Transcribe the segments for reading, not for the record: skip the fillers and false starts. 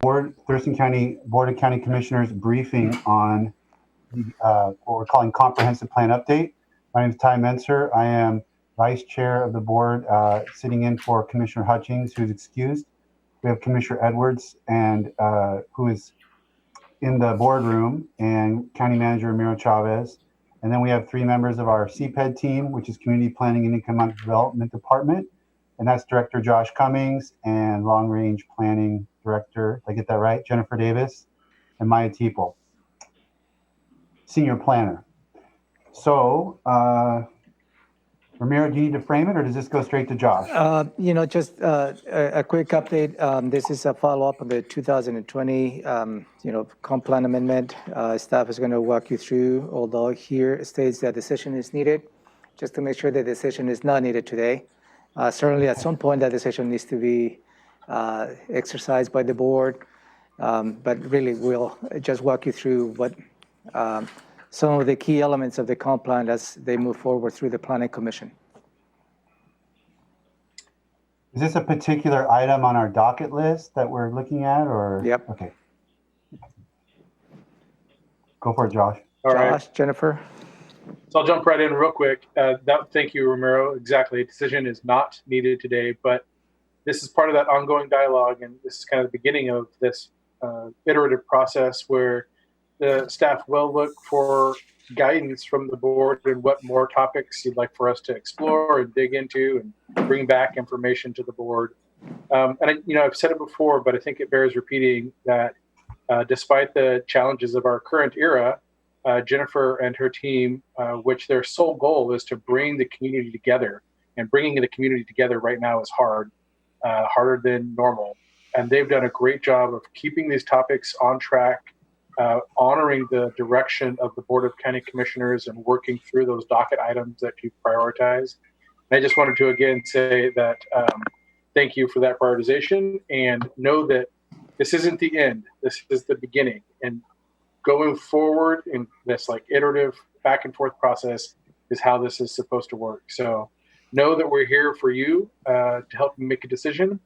Thurston County Board of County Commissioners briefing on what we're calling Comprehensive Plan Update. My name is Ty Menser. I am Vice Chair of the board, sitting in for Commissioner Hutchings, who's excused. We have Commissioner Edwards, and who is in the boardroom, and County Manager Miro Chavez. And then we have 3 members of our CPED team, which is Community Planning and Economic Development Department. And that's Director Josh Cummings and Long Range Planning Director, did I get that right? Jennifer Davis and Maya Teeple, Senior Planner. So, Ramiro, do you need to frame it, or does this go straight to Josh? Just a quick update. This is a follow-up of the 2020, comp plan amendment. Staff is going to walk you through, although here it states that decision is needed, just to make sure the decision is not needed today. Certainly at some point that decision needs to be exercised by the board, but really we'll just walk you through what some of the key elements of the comp plan as they move forward through the Planning Commission. Is this a particular item on our docket list that we're looking at, or? Yep. Okay. Go for it, Josh. All right. Josh, Jennifer. So I'll jump right in real quick. Thank you, Ramiro. Exactly. A decision is not needed today, but this is part of that ongoing dialogue, and this is kind of the beginning of this iterative process where the staff will look for guidance from the board and what more topics you'd like for us to explore and dig into and bring back information to the board. I've said it before, but I think it bears repeating that despite the challenges of our current era, Jennifer and her team, which their sole goal is to bring the community together, and bringing the community together right now is hard, harder than normal. And they've done a great job of keeping these topics on track, honoring the direction of the Board of County Commissioners and working through those docket items that you prioritize. And I just wanted to again say that thank you for that prioritization, and know that this isn't the end. This is the beginning. And going forward in this iterative back and forth process is how this is supposed to work. So know that we're here for you to help you make a decision,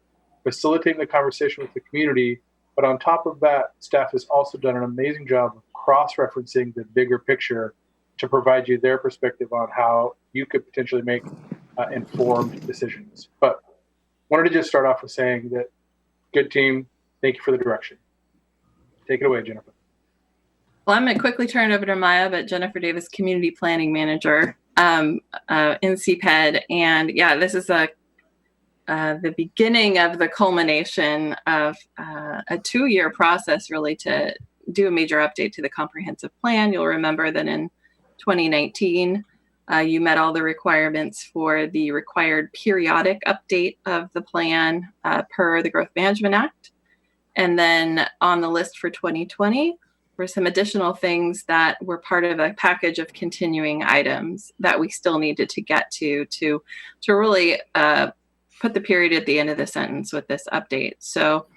facilitating the conversation with the community. But on top of that, staff has also done an amazing job of cross-referencing the bigger picture to provide you their perspective on how you could potentially make informed decisions. But wanted to just start off with saying that good team, thank you for the direction. Take it away, Jennifer. Well, I'm going to quickly turn it over to Maya, but Jennifer Davis, Community Planning Manager in CPED. And yeah, this is the beginning of the culmination of a 2-year process really to do a major update to the comprehensive plan. You'll remember that in 2019, you met all the requirements for the required periodic update of the plan per the Growth Management Act. And then on the list for 2020 were some additional things that were part of a package of continuing items that we still needed to get to really put the period at the end of the sentence with this update. So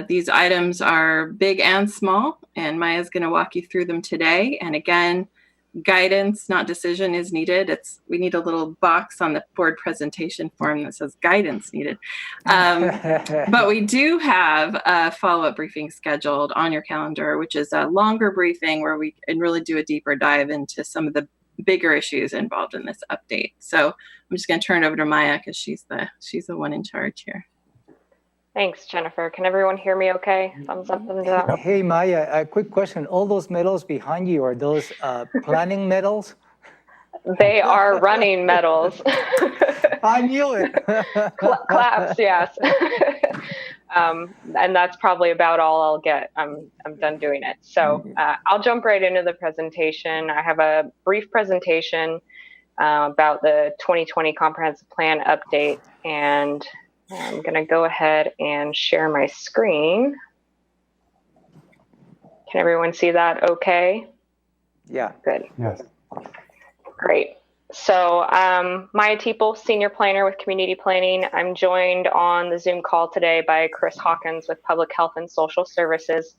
these items are big and small, and Maya's going to walk you through them today. And again, guidance, not decision, is needed. We need a little box on the board presentation form that says guidance needed. But we do have a follow-up briefing scheduled on your calendar, which is a longer briefing where we can really do a deeper dive into some of the bigger issues involved in this update. So I'm just going to turn it over to Maya because she's the one in charge here. Thanks, Jennifer. Can everyone hear me okay? Thumbs up, thumbs down. Hey, Maya, a quick question. All those medals behind you, are those planning medals? They are running medals. I knew it. Claps, yes. And that's probably about all I'll get. I'm done doing it. So I'll jump right into the presentation. I have a brief presentation about the 2020 Comprehensive Plan update, and I'm going to go ahead and share my screen. Can everyone see that okay? Yeah. Good. Yes. Great. So Maya Teeple, Senior Planner with Community Planning. I'm joined on the Zoom call today by Chris Hawkins with Public Health and Social Services.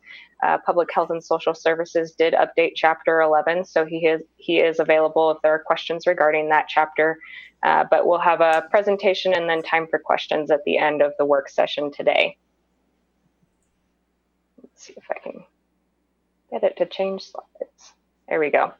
Public Health and Social Services did update Chapter 11, so he is available if there are questions regarding that chapter. But we'll have a presentation and then time for questions at the end of the work session today. Let's see if I can get it to change slides. There we go.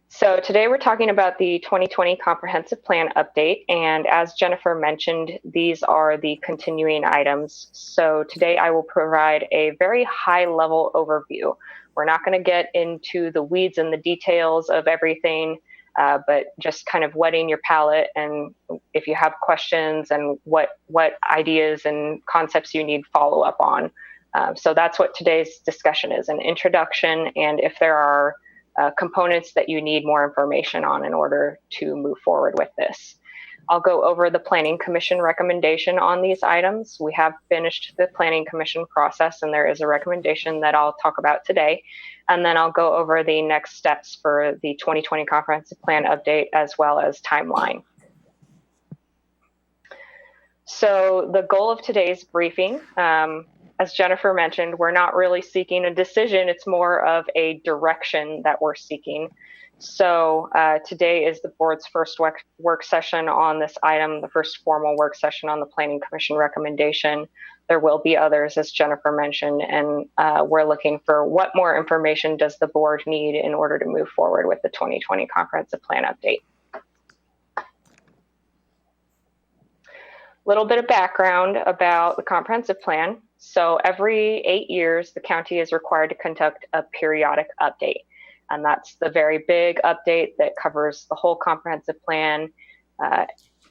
So today we're talking about the 2020 Comprehensive Plan update. And as Jennifer mentioned, these are the continuing items. So today I will provide a very high level overview. We're not going to get into the weeds and the details of everything, but just kind of wetting your palate. And if you have questions and what ideas and concepts you need follow up on. So that's what today's discussion is, an introduction. And if there are components that you need more information on in order to move forward with this. I'll go over the Planning Commission recommendation on these items. We have finished the Planning Commission process, and there is a recommendation that I'll talk about today. And then I'll go over the next steps for the 2020 Comprehensive Plan update as well as timeline. So the goal of today's briefing, as Jennifer mentioned, we're not really seeking a decision. It's more of a direction that we're seeking. So today is the board's first work session on this item, the first formal work session on the Planning Commission recommendation. There will be others, as Jennifer mentioned, and we're looking for what more information does the board need in order to move forward with the 2020 Comprehensive Plan update. Little bit of background about the comprehensive plan. So every 8 years, the county is required to conduct a periodic update. And that's the very big update that covers the whole comprehensive plan.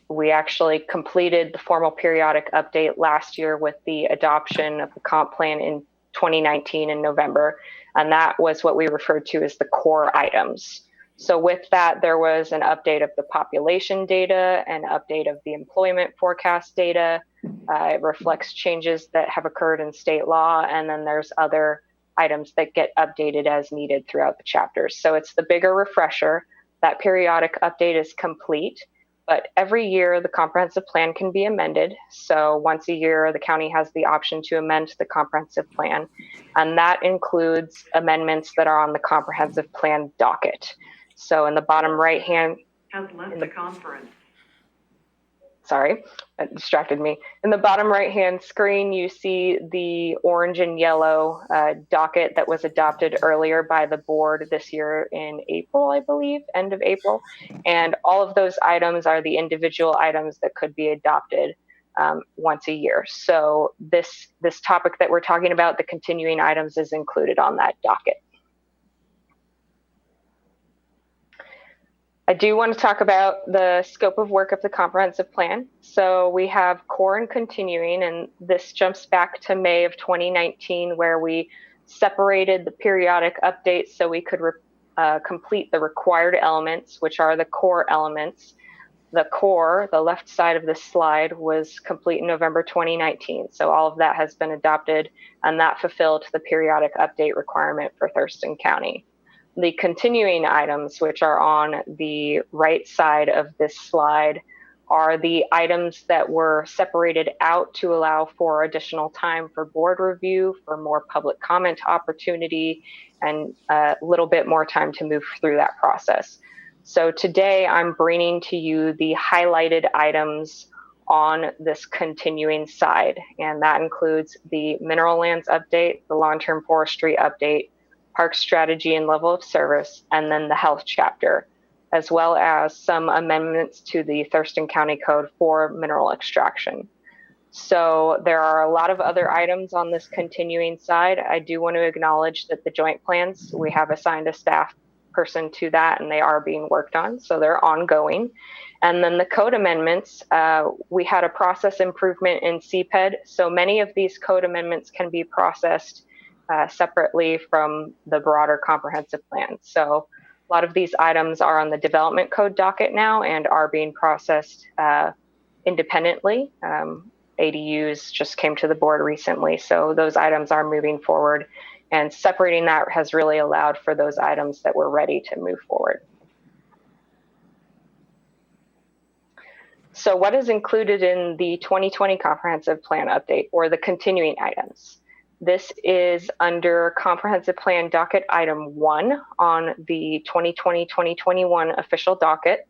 We actually completed the formal periodic update last year with the adoption of the comp plan in 2019 in November. And that was what we referred to as the core items. So with that, there was an update of the population data, an update of the employment forecast data. It reflects changes that have occurred in state law, and then there's other items that get updated as needed throughout the chapters. So it's the bigger refresher. That periodic update is complete, but every year the comprehensive plan can be amended. So once a year, the county has the option to amend the comprehensive plan, and that includes amendments that are on the comprehensive plan docket. So in the bottom right hand, sorry, that distracted me. In the bottom right hand screen, you see the orange and yellow docket that was adopted earlier by the board this year in April, I believe, end of April. And all of those items are the individual items that could be adopted once a year. So this topic that we're talking about, the continuing items, is included on that docket. I do want to talk about the scope of work of the comprehensive plan. So we have core and continuing, and this jumps back to May of 2019, where we separated the periodic updates so we could complete the required elements, which are the core elements. The core, the left side of this slide, was complete in November 2019. So all of that has been adopted, and that fulfilled the periodic update requirement for Thurston County. The continuing items, which are on the right side of this slide, are the items that were separated out to allow for additional time for board review, for more public comment opportunity, and a little bit more time to move through that process. So today I'm bringing to you the highlighted items on this continuing side, and that includes the mineral lands update, the long-term forestry update, park strategy and level of service, and then the health chapter, as well as some amendments to the Thurston County Code for mineral extraction. So there are a lot of other items on this continuing side. I do want to acknowledge that the joint plans, we have assigned a staff person to that, and they are being worked on, so they're ongoing. And then the code amendments, we had a process improvement in CPED, so many of these code amendments can be processed separately from the broader comprehensive plan. So a lot of these items are on the development code docket now and are being processed independently. ADUs just came to the board recently, so those items are moving forward, and separating that has really allowed for those items that were ready to move forward. So what is included in the 2020 comprehensive plan update, or the continuing items? This is under comprehensive plan docket item 1 on the 2020-2021 official docket.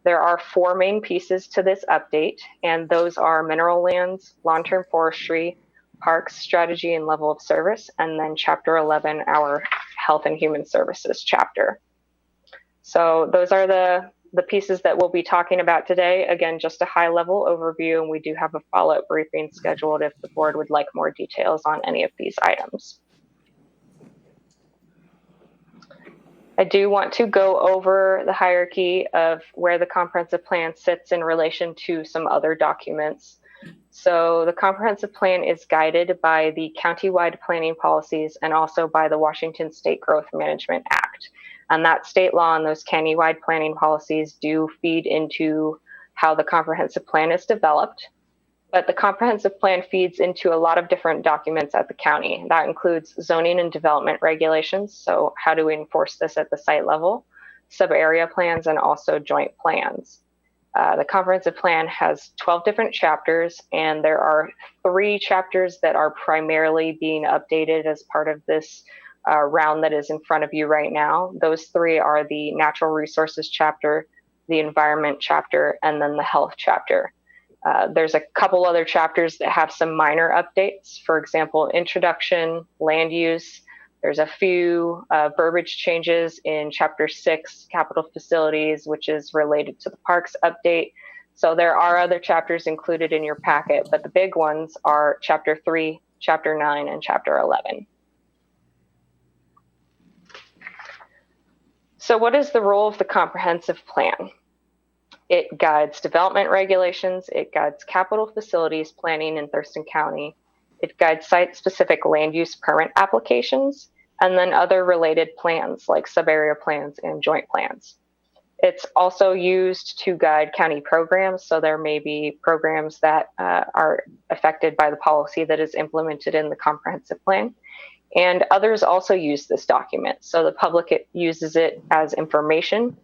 There are 4 main pieces to this update, and those are mineral lands, long-term forestry, Parks, Strategy and Level of Service, and then Chapter 11, our Health and Human Services chapter. So those are the pieces that we'll be talking about today. Again, just a high-level overview, and we do have a follow-up briefing scheduled if the board would like more details on any of these items. I do want to go over the hierarchy of where the comprehensive plan sits in relation to some other documents. So the comprehensive plan is guided by the countywide planning policies and also by the Washington State Growth Management Act. And that state law and those countywide planning policies do feed into how the comprehensive plan is developed. But the comprehensive plan feeds into a lot of different documents at the county. That includes zoning and development regulations. So how do we enforce this at the site level? Sub-area plans and also joint plans. The comprehensive plan has 12 different chapters, and there are 3 chapters that are primarily being updated as part of this round that is in front of you right now. Those 3 are the natural resources chapter, the environment chapter, and then the health chapter. There's a couple other chapters that have some minor updates. For example, introduction, land use. There's a few verbiage changes in Chapter 6, capital facilities, which is related to the parks update. So there are other chapters included in your packet, but the big ones are Chapter 3, Chapter 9, and Chapter 11. So what is the role of the comprehensive plan? It guides development regulations, it guides capital facilities planning in Thurston County, it guides site-specific land use permit applications, and then other related plans like sub-area plans and joint plans. It's also used to guide county programs, so there may be programs that are affected by the policy that is implemented in the comprehensive plan. And others also use this document. So the public uses it as information.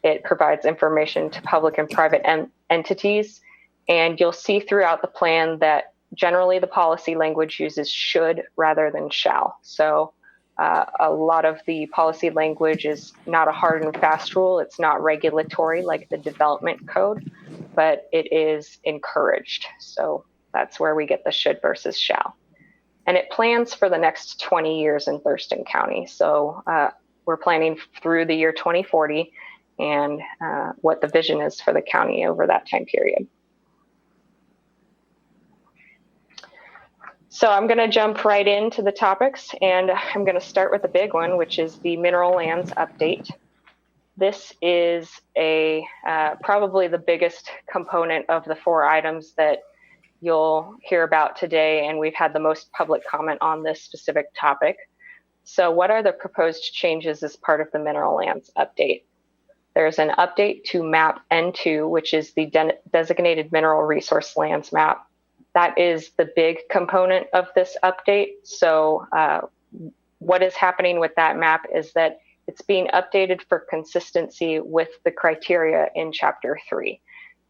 It provides information to public and private entities. And you'll see throughout the plan that generally the policy language uses should rather than shall. So a lot of the policy language is not a hard and fast rule. It's not regulatory like the development code, but it is encouraged. So that's where we get the should versus shall. And it plans for the next 20 years in Thurston County. So we're planning through the year 2040 and what the vision is for the county over that time period. So I'm going to jump right into the topics, and I'm going to start with the big one, which is the mineral lands update. This is probably the biggest component of the 4 items that you'll hear about today, and we've had the most public comment on this specific topic. So what are the proposed changes as part of the mineral lands update? There's an update to map N2, which is the designated mineral resource lands map. That is the big component of this update. So what is happening with that map is that it's being updated for consistency with the criteria in Chapter 3.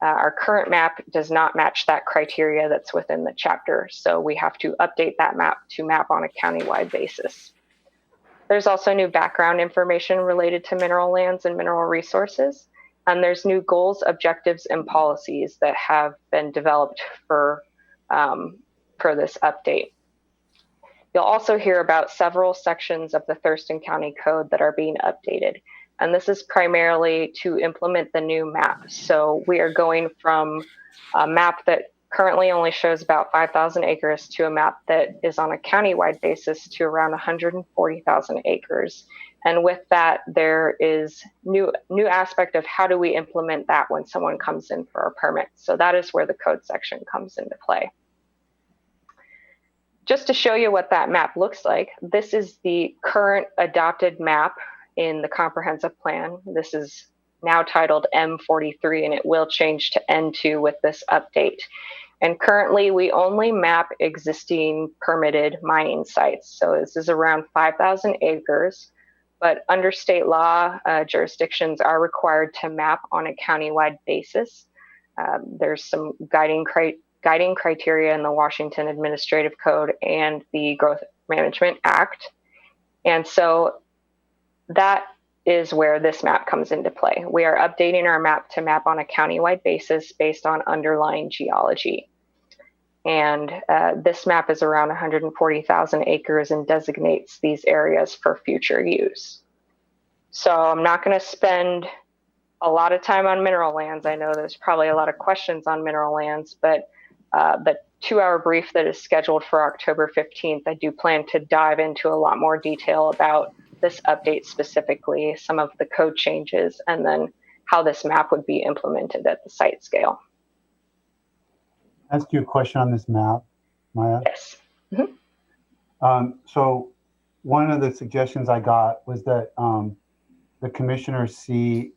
Our current map does not match that criteria that's within the chapter, so we have to update that map to map on a countywide basis. There's also new background information related to mineral lands and mineral resources, and there's new goals, objectives, and policies that have been developed for this update. You'll also hear about several sections of the Thurston County Code that are being updated. And this is primarily to implement the new map. So we are going from a map that currently only shows about 5,000 acres to a map that is on a countywide basis to around 140,000 acres. And with that, there is new aspect of how do we implement that when someone comes in for a permit. So that is where the code section comes into play. Just to show you what that map looks like, this is the current adopted map in the comprehensive plan. This is now titled M43, and it will change to N2 with this update. And currently we only map existing permitted mining sites. So this is around 5,000 acres, but under state law, jurisdictions are required to map on a countywide basis. There's some guiding criteria in the Washington Administrative Code and the Growth Management Act. And so that is where this map comes into play. We are updating our map to map on a countywide basis based on underlying geology. And this map is around 140,000 acres and designates these areas for future use. So I'm not going to spend a lot of time on mineral lands. I know there's probably a lot of questions on mineral lands, but the 2-hour brief that is scheduled for October 15th, I do plan to dive into a lot more detail about this update specifically, some of the code changes, and then how this map would be implemented at the site scale. Ask you a question on this map, Maya. Yes. Mm-hmm. So one of the suggestions I got was that the commissioners see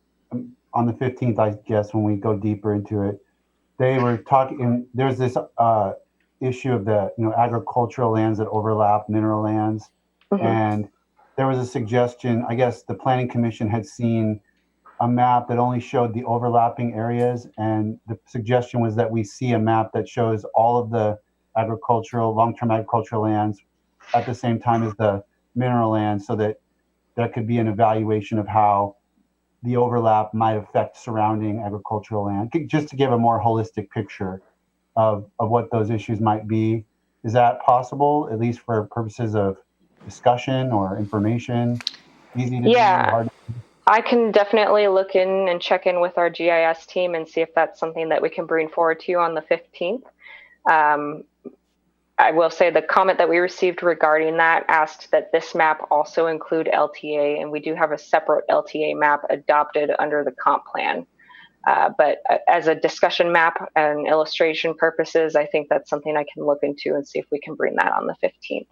on the 15th, I guess, when we go deeper into it, they were talking, there's this issue of the agricultural lands that overlap mineral lands. Mm-hmm. And there was a suggestion, I guess the Planning Commission had seen a map that only showed the overlapping areas. And the suggestion was that we see a map that shows all of the long-term agricultural lands at the same time as the mineral lands, so that there could be an evaluation of how the overlap might affect surrounding agricultural land, just to give a more holistic picture of what those issues might be. Is that possible, at least for purposes of discussion or information? Easy to do, hard to do? I can definitely look in and check in with our GIS team and see if that's something that we can bring forward to you on the 15th. I will say the comment that we received regarding that asked that this map also include LTA, and we do have a separate LTA map adopted under the comp plan. But as a discussion map and illustration purposes, I think that's something I can look into and see if we can bring that on the 15th.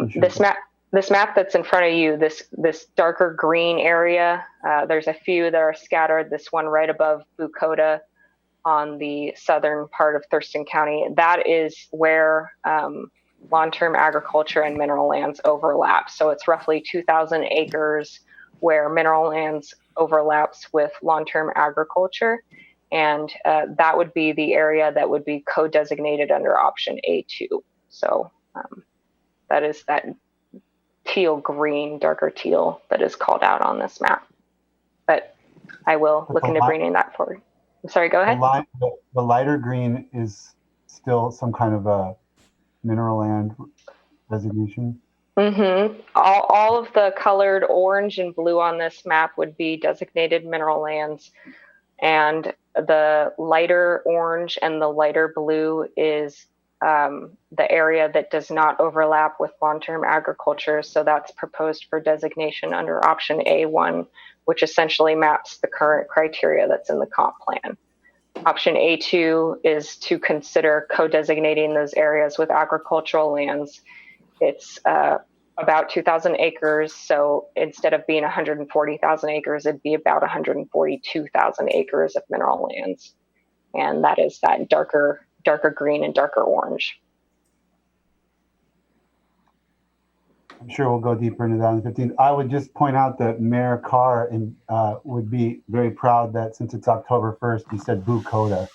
Sure. This map that's in front of you, this darker green area, there's a few that are scattered. This one right above BoCC on the southern part of Thurston County, that is where long-term agriculture and mineral lands overlap. So it's roughly 2,000 acres where mineral lands overlaps with long-term agriculture. And that would be the area that would be co-designated under option A2. So that is that teal green, darker teal that is called out on this map. But I will look into bringing that forward. I'm sorry, go ahead. The lighter green is still some kind of a mineral land designation? Mm-hmm. All of the colored orange and blue on this map would be designated mineral lands. And the lighter orange and the lighter blue is the area that does not overlap with long-term agriculture. So that's proposed for designation under option A1, which essentially maps the current criteria that's in the comp plan. Option A2 is to consider co-designating those areas with agricultural lands. It's about 2,000 acres. So instead of being 140,000 acres, it'd be about 142,000 acres of mineral lands. And that is that darker green and darker orange. I'm sure we'll go deeper into that in 15. I would just point out that Mayor Carr would be very proud that since it's October 1st, he said BoCC.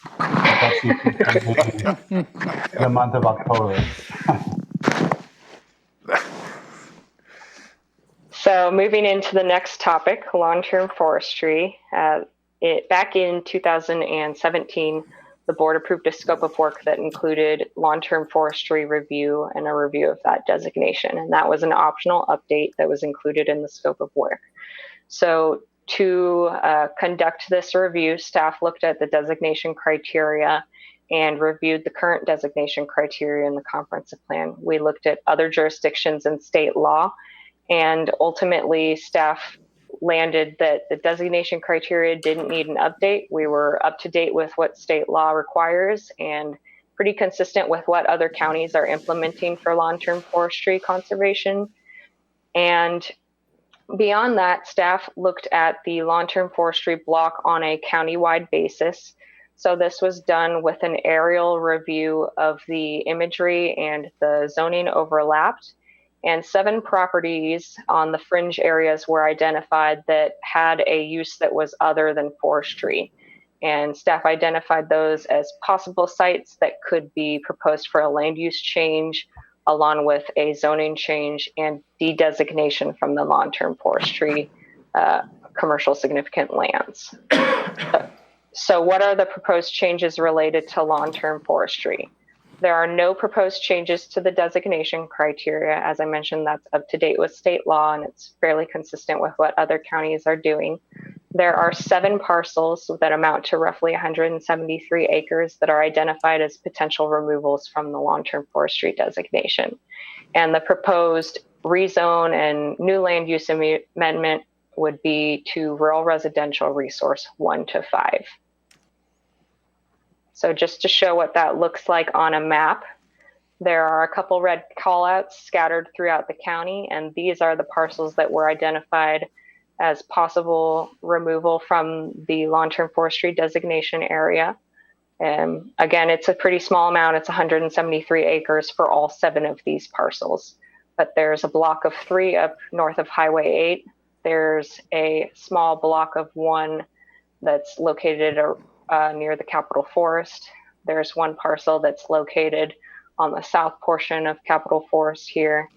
The month of October. So moving into the next topic, long-term forestry. Back in 2017, the board approved a scope of work that included long-term forestry review and a review of that designation. And that was an optional update that was included in the scope of work. So to conduct this review, staff looked at the designation criteria and reviewed the current designation criteria in the comprehensive plan. We looked at other jurisdictions and state law, and ultimately staff landed that the designation criteria didn't need an update. We were up to date with what state law requires and pretty consistent with what other counties are implementing for long-term forestry conservation. And beyond that, staff looked at the long-term forestry block on a countywide basis. So this was done with an aerial review of the imagery and the zoning overlapped. And 7 properties on the fringe areas were identified that had a use that was other than forestry. And staff identified those as possible sites that could be proposed for a land use change, along with a zoning change and de-designation from the long-term forestry commercial significant lands. So what are the proposed changes related to long-term forestry? There are no proposed changes to the designation criteria. As I mentioned, that's up to date with state law, and it's fairly consistent with what other counties are doing. There are 7 parcels that amount to roughly 173 acres that are identified as potential removals from the long-term forestry designation. And the proposed rezone and new land use amendment would be to rural residential resource 1 to 5. So just to show what that looks like on a map, there are a couple red callouts scattered throughout the county, and these are the parcels that were identified as possible removal from the long-term forestry designation area. And again, it's a pretty small amount. It's 173 acres for all 7 of these parcels. But there's a block of 3 up north of Highway 8. There's a small block of 1 that's located near the Capitol Forest. There's 1 parcel that's located on the south portion of Capitol Forest here.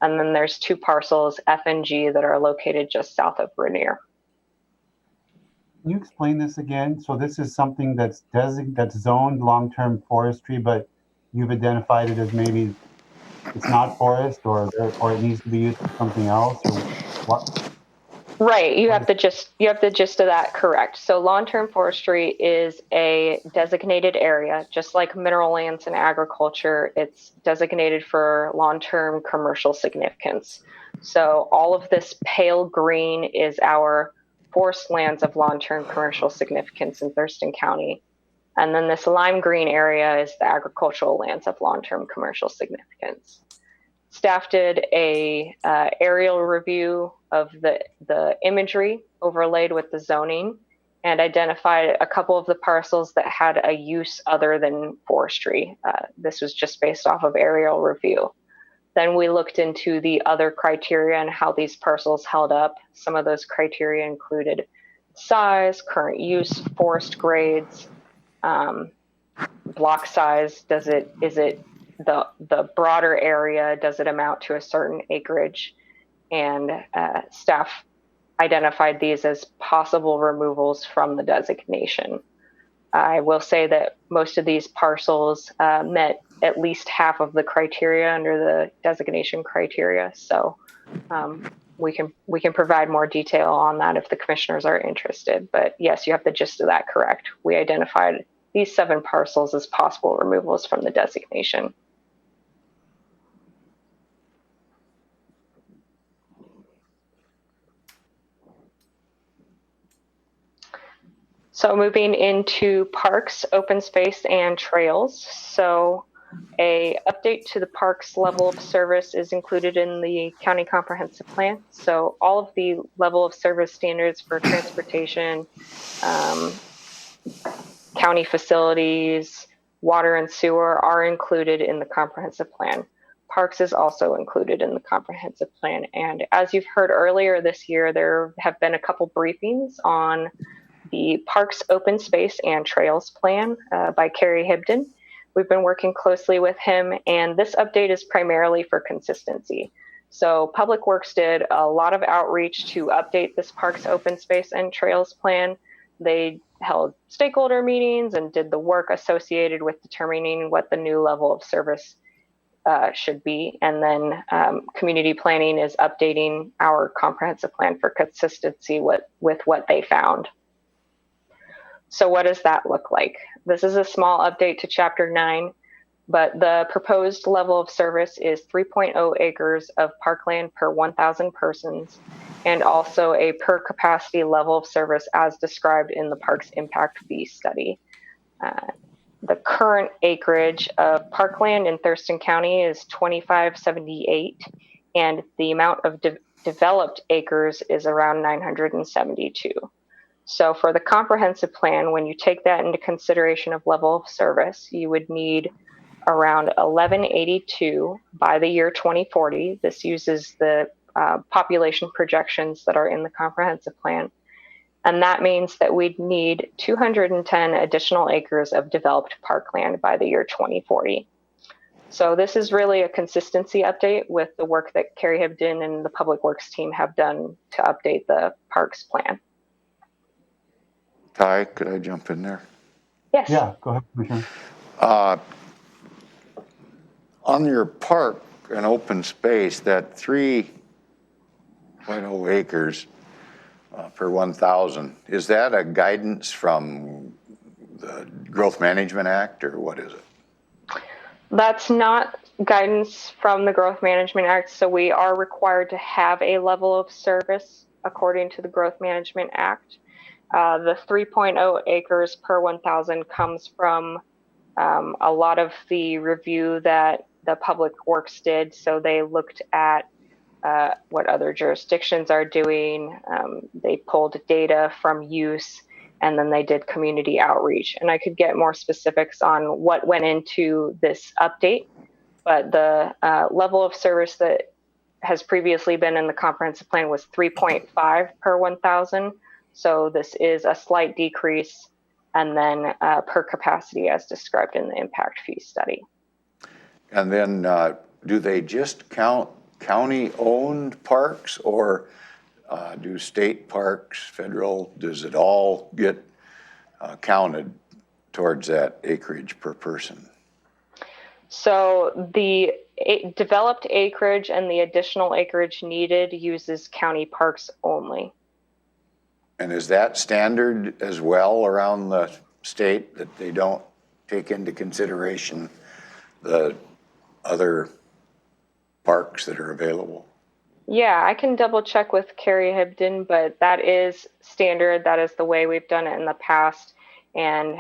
And then there's 2 parcels, F and G, that are located just south of Rainier. Can you explain this again? So this is something that's zoned long-term forestry, but you've identified it as maybe it's not forest, or it needs to be used for something else, or what? Right, you have the gist of that correct. So long-term forestry is a designated area, just like mineral lands and agriculture. It's designated for long-term commercial significance. So all of this pale green is our forest lands of long-term commercial significance in Thurston County. And then this lime green area is the agricultural lands of long-term commercial significance. Staff did a aerial review of the imagery overlaid with the zoning and identified a couple of the parcels that had a use other than forestry. This was just based off of aerial review. Then we looked into the other criteria and how these parcels held up. Some of those criteria included size, current use, forest grades, block size. Is it the broader area? Does it amount to a certain acreage? And staff identified these as possible removals from the designation. I will say that most of these parcels met at least half of the criteria under the designation criteria. So we can provide more detail on that if the commissioners are interested. But yes, you have the gist of that correct. We identified these 7 parcels as possible removals from the designation. So moving into parks, open space, and trails. So a update to the parks level of service is included in the county comprehensive plan. So all of the level of service standards for transportation, county facilities, water and sewer are included in the comprehensive plan. Parks is also included in the comprehensive plan. And as you've heard earlier this year, there have been a couple briefings on the Parks Open Space and Trails Plan by Kerry Hibden. We've been working closely with him, and this update is primarily for consistency. So Public Works did a lot of outreach to update this Parks Open Space and Trails Plan. They held stakeholder meetings and did the work associated with determining what the new level of service should be. And then community planning is updating our comprehensive plan for consistency with what they found. So what does that look like? This is a small update to Chapter 9, but the proposed level of service is 3.0 acres of parkland per 1,000 persons, and also a per capacity level of service as described in the Parks Impact Fee Study. The current acreage of parkland in Thurston County is 2,578, and the amount of developed acres is around 972. So for the comprehensive plan, when you take that into consideration of level of service, you would need around 1182 by the year 2040. This uses the population projections that are in the comprehensive plan. And that means that we'd need 210 additional acres of developed parkland by the year 2040. So this is really a consistency update with the work that Kerry Hibden and the Public Works team have done to update the parks plan. Ty, could I jump in there? Yes. Yeah, go ahead, Commissioner. On your park and open space, that 3.0 acres per 1,000, is that a guidance from the Growth Management Act, or what is it? That's not guidance from the Growth Management Act, so we are required to have a level of service according to the Growth Management Act. The 3.0 acres per 1,000 comes from a lot of the review that the Public Works did. So they looked at what other jurisdictions are doing. They pulled data from use, and then they did community outreach. And I could get more specifics on what went into this update, but the level of service that has previously been in the comprehensive plan was 3.5 per 1,000. So this is a slight decrease, and then per capacity as described in the impact fee study. And then do they just count county-owned parks, or do state parks, federal, does it all get counted towards that acreage per person? So the developed acreage and the additional acreage needed uses county parks only. And is that standard as well around the state, that they don't take into consideration the other parks that are available? Yeah, I can double check with Carrie Hibden, but that is standard. That is the way we've done it in the past. And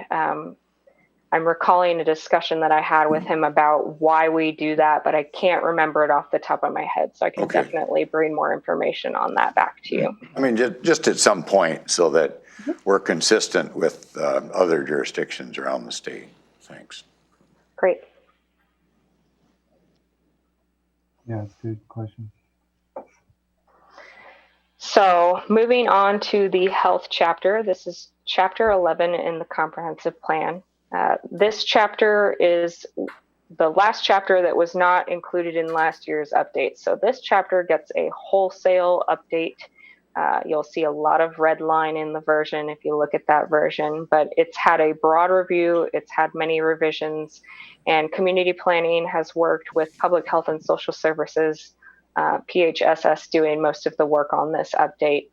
I'm recalling a discussion that I had with him about why we do that, but I can't remember it off the top of my head. So I can definitely bring more information on that back to you. I mean, just at some point, so that we're consistent with other jurisdictions around the state. Thanks. Great. Yeah, it's a good question. So moving on to the health chapter, this is chapter 11 in the comprehensive plan. This chapter is the last chapter that was not included in last year's update. So this chapter gets a wholesale update. You'll see a lot of red line in the version if you look at that version, but it's had a broad review. It's had many revisions, and community planning has worked with public health and social services, PHSS doing most of the work on this update.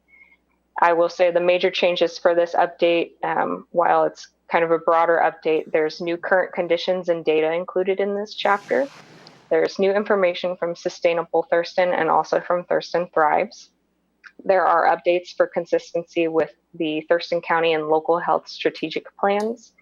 I will say the major changes for this update, while it's kind of a broader update, there's new current conditions and data included in this chapter. There's new information from Sustainable Thurston and also from Thurston Thrives. There are updates for consistency with the Thurston County and local health strategic plans.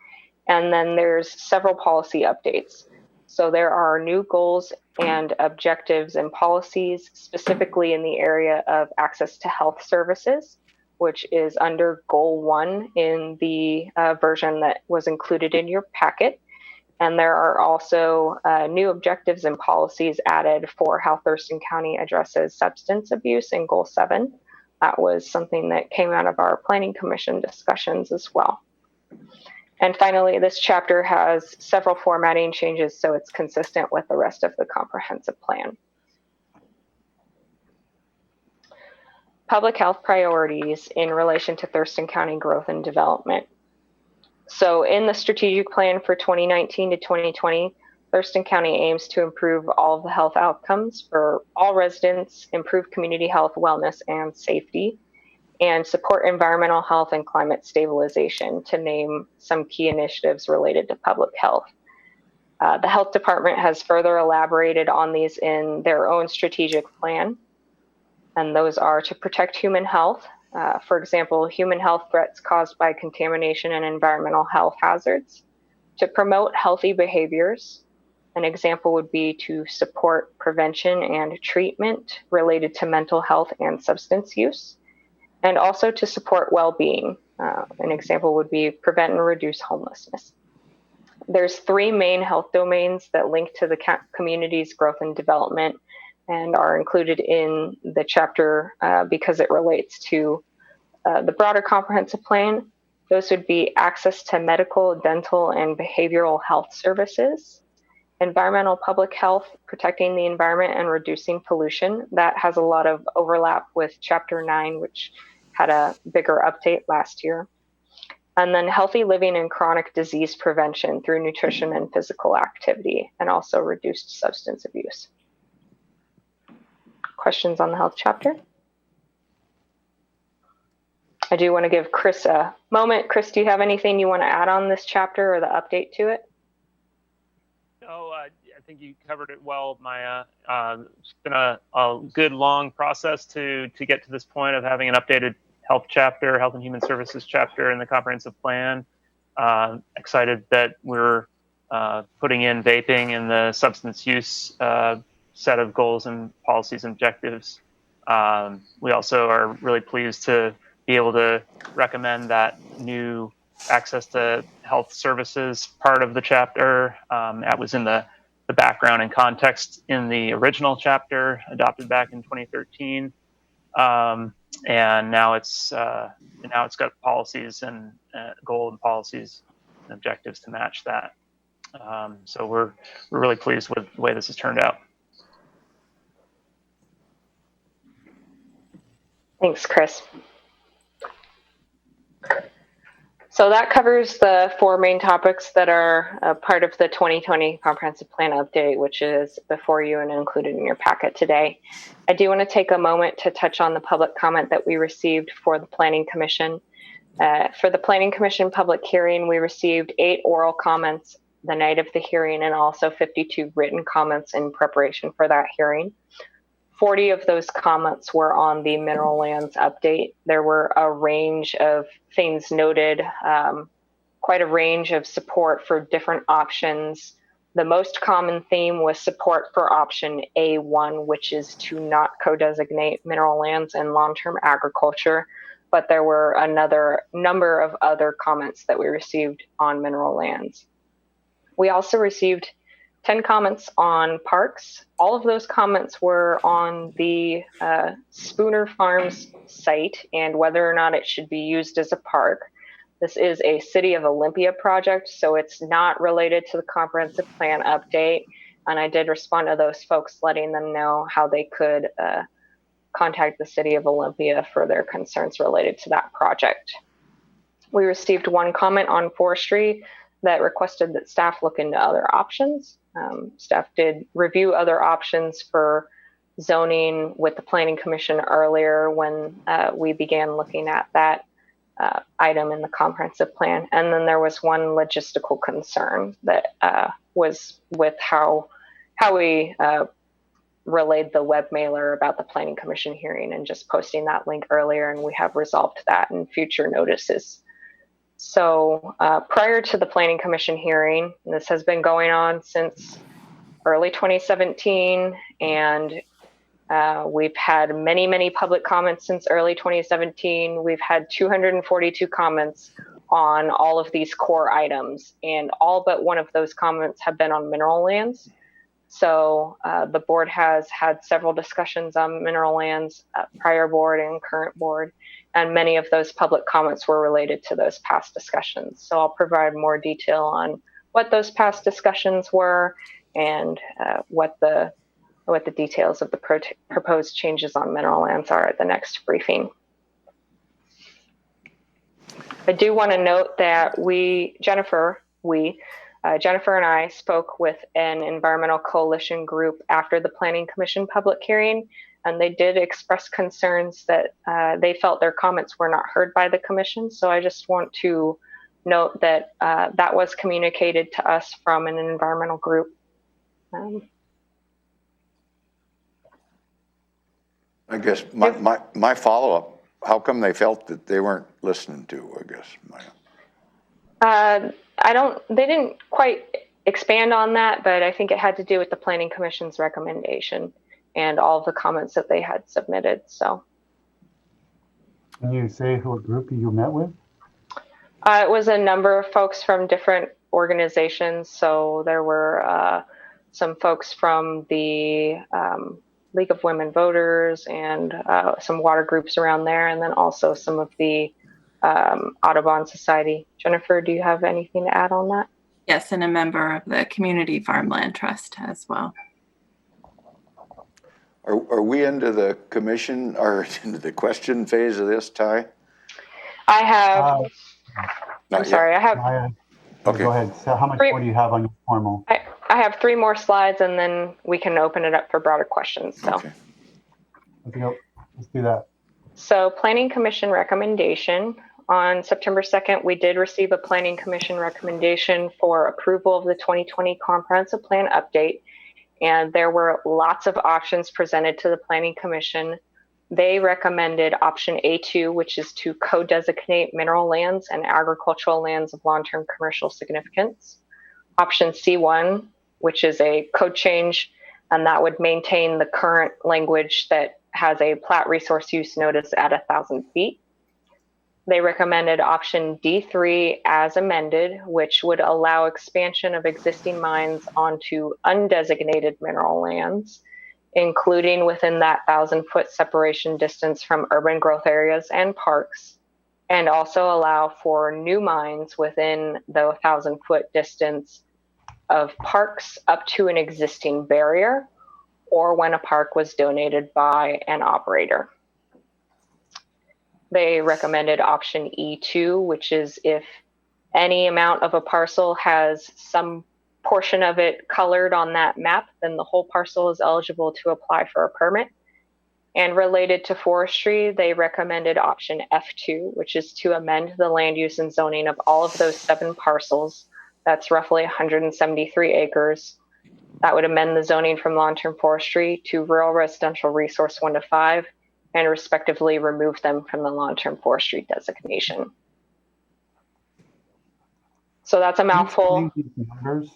And then there's several policy updates. So there are new goals and objectives and policies specifically in the area of access to health services, which is under Goal 1 in the version that was included in your packet. And there are also new objectives and policies added for how Thurston County addresses substance abuse in Goal 7. That was something that came out of our Planning Commission discussions as well. And finally, this chapter has several formatting changes, so it's consistent with the rest of the comprehensive plan. Public health priorities in relation to Thurston County growth and development. So in the strategic plan for 2019 to 2020, Thurston County aims to improve all the health outcomes for all residents, improve community health, wellness, and safety, and support environmental health and climate stabilization, to name some key initiatives related to public health. The health department has further elaborated on these in their own strategic plan, and those are to protect human health. For example, human health threats caused by contamination and environmental health hazards, to promote healthy behaviors. An example would be to support prevention and treatment related to mental health and substance use, and also to support well-being. An example would be prevent and reduce homelessness. There's 3 main health domains that link to the community's growth and development and are included in the chapter because it relates to the broader comprehensive plan. Those would be access to medical, dental, and behavioral health services, environmental public health, protecting the environment and reducing pollution. That has a lot of overlap with Chapter 9, which had a bigger update last year. And then healthy living and chronic disease prevention through nutrition and physical activity, and also reduced substance abuse. Questions on the health chapter? I do want to give Chris a moment. Chris, do you have anything you want to add on this chapter or the update to it? No, I think you covered it well, Maya. It's been a good long process to get to this point of having an updated health chapter, health and human services chapter in the comprehensive plan. Excited that we're putting in vaping in the substance use set of goals and policies and objectives. We also are really pleased to be able to recommend that new access to health services part of the chapter. That was in the background and context in the original chapter adopted back in 2013. And now it's got policies and goal and policies and objectives to match that. So we're really pleased with the way this has turned out. Thanks, Chris. So that covers the 4 main topics that are part of the 2020 Comprehensive Plan update, which is before you and included in your packet today. I do want to take a moment to touch on the public comment that we received for the Planning Commission. For the Planning Commission public hearing, we received 8 oral comments the night of the hearing and also 52 written comments in preparation for that hearing. 40 of those comments were on the mineral lands update. There were a range of things noted, quite a range of support for different options. The most common theme was support for option A1, which is to not co-designate mineral lands and long-term agriculture. But there were another number of other comments that we received on mineral lands. We also received 10 comments on parks. All of those comments were on the Spooner Farms site and whether or not it should be used as a park. This is a City of Olympia project, so it's not related to the comprehensive plan update. And I did respond to those folks, letting them know how they could contact the City of Olympia for their concerns related to that project. We received 1 comment on forestry that requested that staff look into other options. Staff did review other options for zoning with the Planning Commission earlier when we began looking at that item in the comprehensive plan. And then there was one logistical concern that was with how we relayed the web mailer about the Planning Commission hearing and just posting that link earlier, and we have resolved that in future notices. So prior to the Planning Commission hearing, this has been going on since early 2017, and we've had many, many public comments since early 2017. We've had 242 comments on all of these core items, and all but one of those comments have been on mineral lands. So the board has had several discussions on mineral lands, prior board and current board, and many of those public comments were related to those past discussions. So I'll provide more detail on what those past discussions were and what the details of the proposed changes on mineral lands are at the next briefing. I do want to note that Jennifer and I spoke with an environmental coalition group after the Planning Commission public hearing, and they did express concerns that they felt their comments were not heard by the commission. So I just want to note that that was communicated to us from an environmental group. I guess my follow-up, how come they felt that they weren't listened to, I guess, Maya? They didn't quite expand on that, but I think it had to do with the Planning Commission's recommendation and all of the comments that they had submitted. So, Can you say what group you met with? it was a number of folks from different organizations. So there were some folks from the League of Women Voters and some water groups around there, and then also some of the Audubon Society. Jennifer, do you have anything to add on that? Yes, and a member of the Community Farmland Trust as well. Are we into the commission or into the question phase of this, Ty? I have Not I'm sorry, yet? I have Maya, Okay. go ahead. So how much Great. more do you have on your formal? I have 3 more slides, and then we can open it up for broader questions. So. Okay. Let's go. Let's do that. So Planning Commission recommendation. On September 2nd, we did receive a Planning Commission recommendation for approval of the 2020 Comprehensive Plan update. And there were lots of options presented to the Planning Commission. They recommended option A2, which is to co-designate mineral lands and agricultural lands of long-term commercial significance. Option C1, which is a code change, and that would maintain the current language that has a plat resource use notice at 1,000 feet. They recommended option D3 as amended, which would allow expansion of existing mines onto undesignated mineral lands, including within that 1,000-foot separation distance from urban growth areas and parks, and also allow for new mines within the 1,000-foot distance of parks up to an existing barrier, or when a park was donated by an operator. They recommended option E2, which is if any amount of a parcel has some portion of it colored on that map, then the whole parcel is eligible to apply for a permit. And related to forestry, they recommended option F2, which is to amend the land use and zoning of all of those 7 parcels. That's roughly 173 acres. That would amend the zoning from long-term forestry to rural residential resource 1 to 5, and respectively remove them from the long-term forestry designation. So that's a mouthful. These numbers,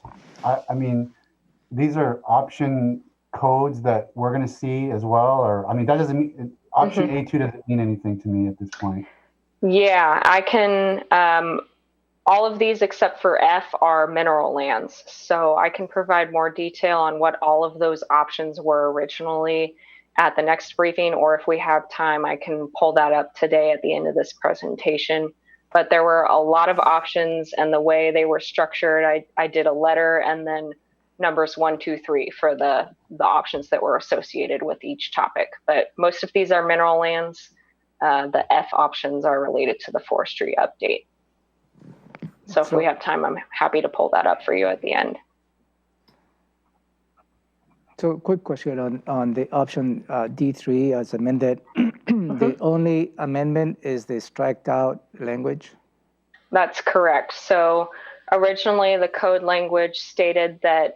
I mean, these are option codes that we're going to see as well, or I mean, that doesn't mean option A2 doesn't mean anything to me at this point. Yeah, I can. All of these except for F are mineral lands. So I can provide more detail on what all of those options were originally at the next briefing, or if we have time, I can pull that up today at the end of this presentation. But there were a lot of options, and the way they were structured, I did a letter and then numbers 1, 2, 3 for the options that were associated with each topic. But most of these are mineral lands. The F options are related to the forestry update. So if we have time, I'm happy to pull that up for you at the end. So quick question on the option D3 as amended. The only amendment is the striked out language? That's correct. So originally the code language stated that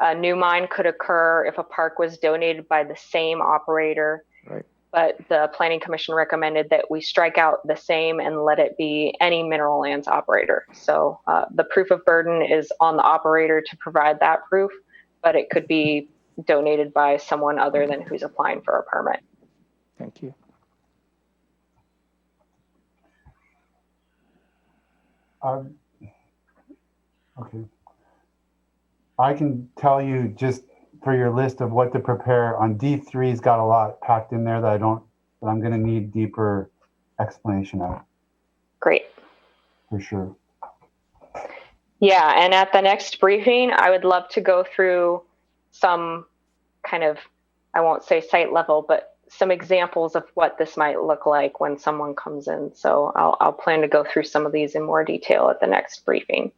a new mine could occur if a park was donated by the same operator. Right. But the Planning Commission recommended that we strike out the same and let it be any mineral lands operator. So the proof of burden is on the operator to provide that proof, but it could be donated by someone other than who's applying for a permit. Thank you. Okay. I can tell you just for your list of what to prepare on D3's got a lot packed in there that I'm going to need deeper explanation of. Great. For sure. Yeah, and at the next briefing, I would love to go through some kind of, I won't say site level, but some examples of what this might look like when someone comes in. So I'll plan to go through some of these in more detail at the next briefing.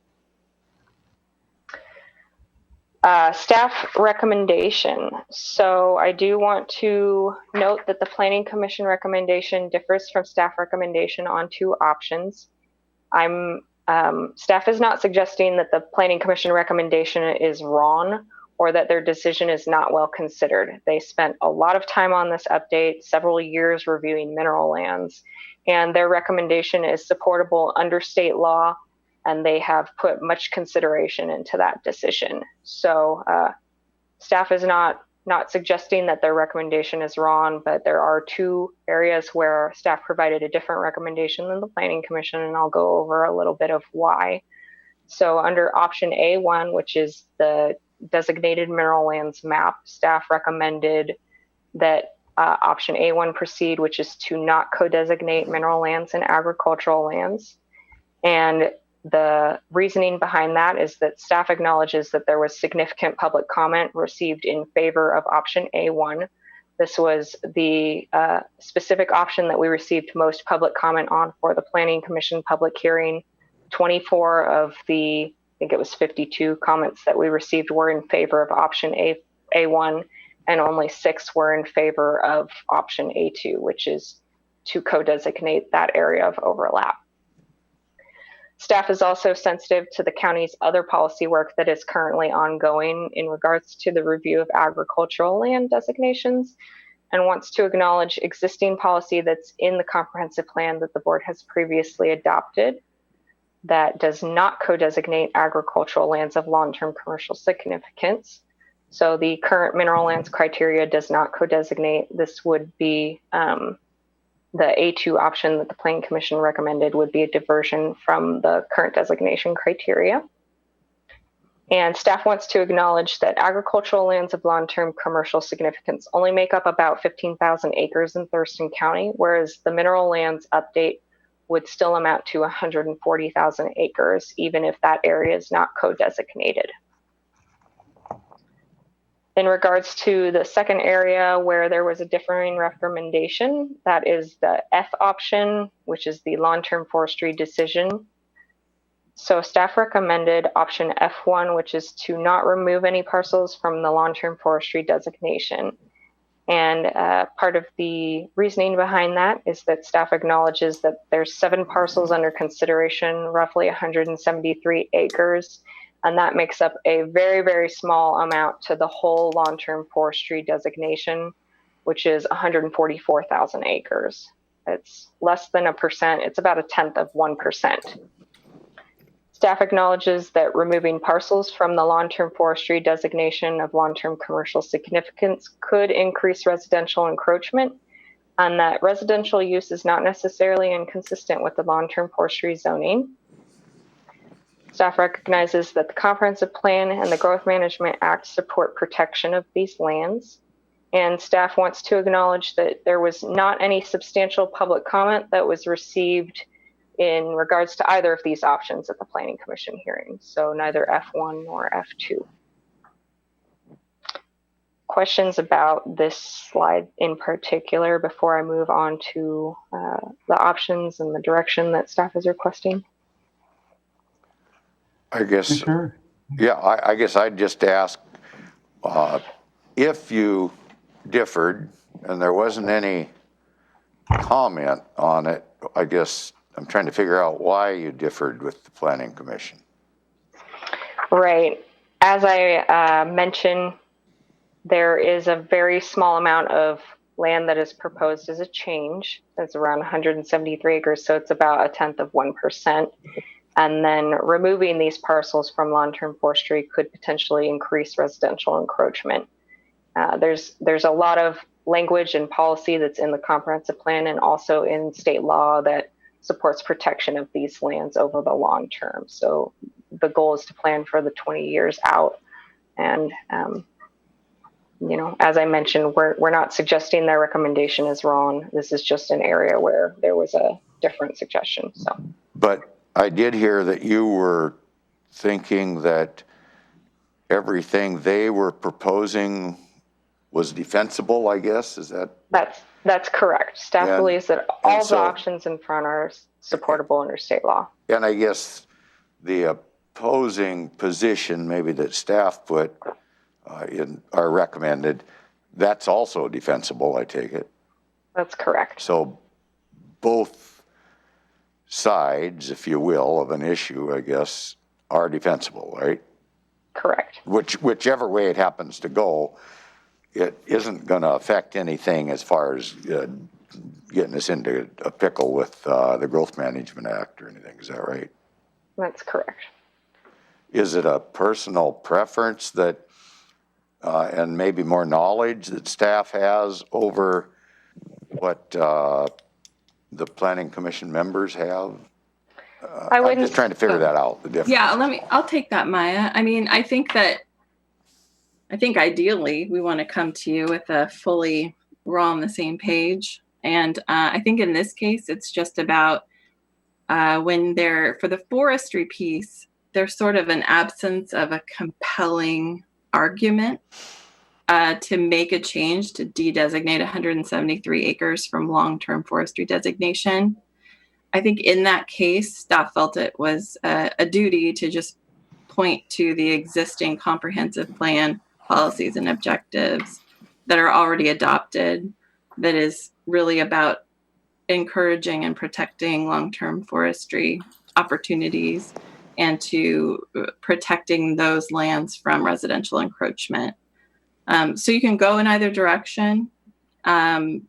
Staff recommendation. So I do want to note that the Planning Commission recommendation differs from staff recommendation on 2 options. Staff is not suggesting that the Planning Commission recommendation is wrong or that their decision is not well considered. They spent a lot of time on this update, several years reviewing mineral lands, and their recommendation is supportable under state law, and they have put much consideration into that decision. So staff is not suggesting that their recommendation is wrong, but there are 2 areas where staff provided a different recommendation than the Planning Commission, and I'll go over a little bit of why. So under option A1, which is the designated mineral lands map, staff recommended that option A1 proceed, which is to not co-designate mineral lands and agricultural lands. And the reasoning behind that is that staff acknowledges that there was significant public comment received in favor of option A1, This was the specific option that we received most public comment on for the Planning Commission public hearing. 24 of the, I think it was 52 comments that we received were in favor of option A1, and only 6 were in favor of option A2, which is to co-designate that area of overlap. Staff is also sensitive to the county's other policy work that is currently ongoing in regards to the review of agricultural land designations, and wants to acknowledge existing policy that's in the comprehensive plan that the board has previously adopted that does not co-designate agricultural lands of long-term commercial significance. So the current mineral lands criteria does not co-designate. This would be the A2 option that the Planning Commission recommended would be a diversion from the current designation criteria. And staff wants to acknowledge that agricultural lands of long-term commercial significance only make up about 15,000 acres in Thurston County, whereas the mineral lands update would still amount to 140,000 acres, even if that area is not co-designated. In regards to the second area where there was a differing recommendation, that is the F option, which is the long-term forestry decision. So staff recommended option F1, which is to not remove any parcels from the long-term forestry designation. And part of the reasoning behind that is that staff acknowledges that there's 7 parcels under consideration, roughly 173 acres. And that makes up a very, very small amount to the whole long-term forestry designation, which is 144,000 acres. It's less than 1%. It's about 0.1%. Staff acknowledges that removing parcels from the long-term forestry designation of long-term commercial significance could increase residential encroachment, and that residential use is not necessarily inconsistent with the long-term forestry zoning. Staff recognizes that the Comprehensive Plan and the Growth Management Act support protection of these lands. And staff wants to acknowledge that there was not any substantial public comment that was received in regards to either of these options at the Planning Commission hearing. So neither F1 nor F2. Questions about this slide in particular before I move on to the options and the direction that staff is requesting? I guess, Sure. yeah, I guess I'd just ask if you differed and there wasn't any comment on it, I guess I'm trying to figure out why you differed with the Planning Commission. Right. As I mentioned, there is a very small amount of land that is proposed as a change. It's around 173 acres, so it's about 0.1%. And then removing these parcels from long-term forestry could potentially increase residential encroachment. There's a lot of language and policy that's in the comprehensive plan and also in state law that supports protection of these lands over the long term. So the goal is to plan for the 20 years out. And, you know, as I mentioned, we're not suggesting their recommendation is wrong. This is just an area where there was a different suggestion. So, but I did hear that you were thinking that everything they were proposing was defensible, I guess, is that? That's correct. Staff believes that all the options in front are supportable under state law. And I guess the opposing position maybe that staff put in or recommended, that's also defensible, I take it. That's correct. So both sides, if you will, of an issue, I guess, are defensible, right? Correct. Whichever way it happens to go, it isn't going to affect anything as far as getting us into a pickle with the Growth Management Act or anything. Is that right? That's correct. Is it a personal preference that, and maybe more knowledge that staff has over what the Planning Commission members have? I'm just trying to figure that out, the difference. Yeah, I'll take that, Maya. I mean, I think ideally we want to come to you with we're all on the same page. And I think in this case, it's just about for the forestry piece, there's sort of an absence of a compelling argument to make a change to de-designate 173 acres from long-term forestry designation. I think in that case, staff felt it was a duty to just point to the existing comprehensive plan policies and objectives that are already adopted, that is really about encouraging and protecting long-term forestry opportunities and to protecting those lands from residential encroachment. So you can go in either direction, and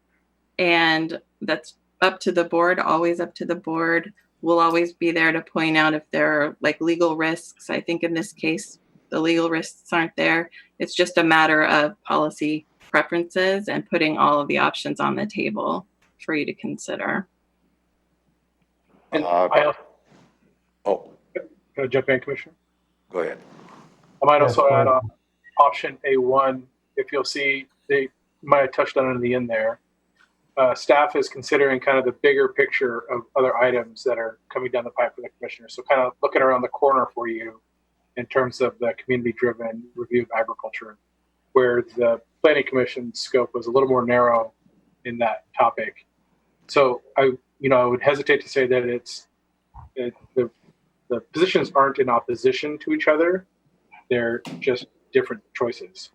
that's up to the board, always up to the board. We'll always be there to point out if there are like legal risks. I think in this case, the legal risks aren't there. It's just a matter of policy preferences and putting all of the options on the table for you to consider. And can I jump in, Commissioner? Go ahead. I might also add on option A1, if you'll see, they might have touched on it in the end there. Staff is considering kind of the bigger picture of other items that are coming down the pipe for the commissioner. So kind of looking around the corner for you in terms of the community-driven review of agriculture, where the Planning Commission scope was a little more narrow in that topic. So I would hesitate to say that the positions aren't in opposition to each other. They're just different choices.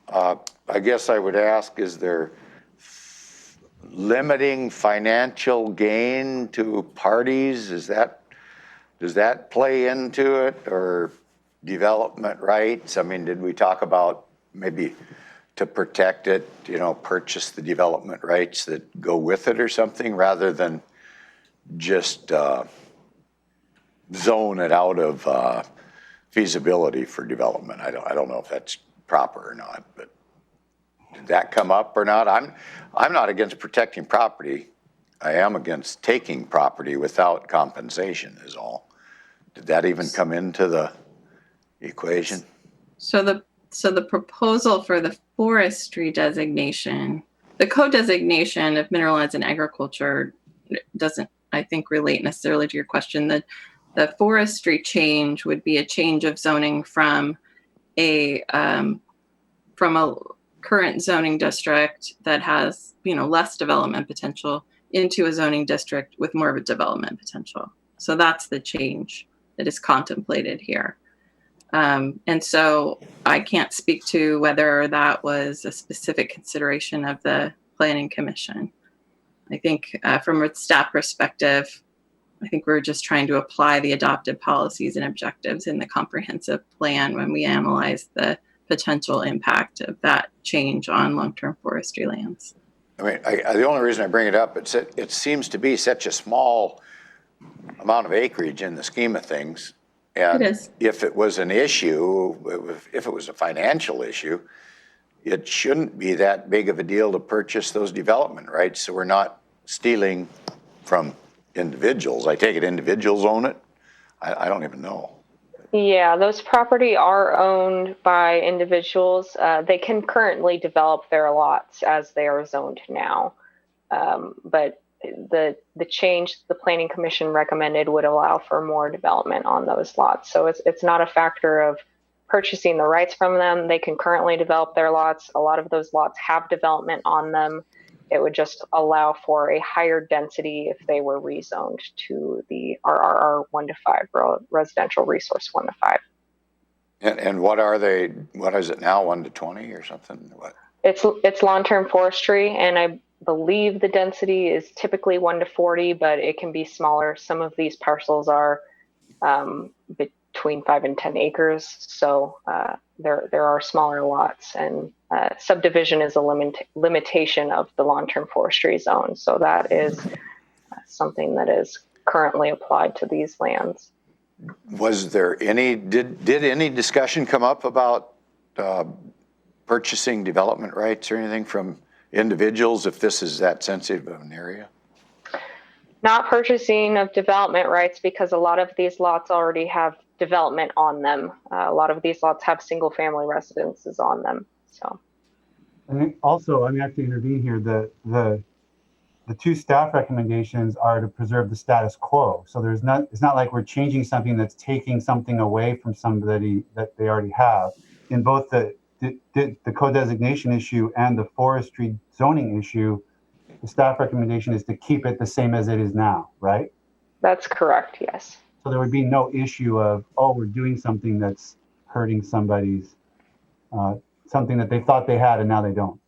I guess I would ask, is there limiting financial gain to parties? Does that play into it, or development rights? I mean, did we talk about maybe to protect it, purchase the development rights that go with it or something, rather than just zone it out of feasibility for development? I don't know if that's proper or not, but did that come up or not? I'm not against protecting property. I am against taking property without compensation is all. Did that even come into the equation? So the proposal for the forestry designation, the co-designation of mineral lands and agriculture doesn't, I think, relate necessarily to your question. The forestry change would be a change of zoning from a current zoning district that has less development potential into a zoning district with more of a development potential. So that's the change that is contemplated here. And so I can't speak to whether that was a specific consideration of the Planning Commission. I think from a staff perspective, I think we're just trying to apply the adopted policies and objectives in the comprehensive plan when we analyze the potential impact of that change on long-term forestry lands. I mean, the only reason I bring it up, it seems to be such a small amount of acreage in the scheme of things. And it is. If it was an issue, if it was a financial issue, it shouldn't be that big of a deal to purchase those development rights. So we're not stealing from individuals. I take it individuals own it? I don't even know. Yeah, those property are owned by individuals. They can currently develop their lots as they are zoned now. But the change the Planning Commission recommended would allow for more development on those lots. So it's not a factor of purchasing the rights from them. They can currently develop their lots. A lot of those lots have development on them. It would just allow for a higher density if they were rezoned to the RRR 1 to 5, residential resource 1 to 5. And what are they? What is it now? 1 to 20 or something? What? It's long-term forestry, and I believe the density is typically 1 to 40, but it can be smaller. Some of these parcels are between 5 and 10 acres, so there are smaller lots, and subdivision is a limitation of the long-term forestry zone. So that is something that is currently applied to these lands. Was there any, did any discussion come up about purchasing development rights or anything from individuals if this is that sensitive of an area? Not purchasing of development rights, because a lot of these lots already have development on them. A lot of these lots have single family residences on them. So, and also, I have to intervene here. The two staff recommendations are to preserve the status quo. So it's not like we're changing something that's taking something away from somebody that they already have. In both the the co-designation issue and the forestry zoning issue, the staff recommendation is to keep it the same as it is now, right? That's correct, yes. So there would be no issue of, oh, we're doing something that's hurting somebody's, something that they thought they had and now they don't.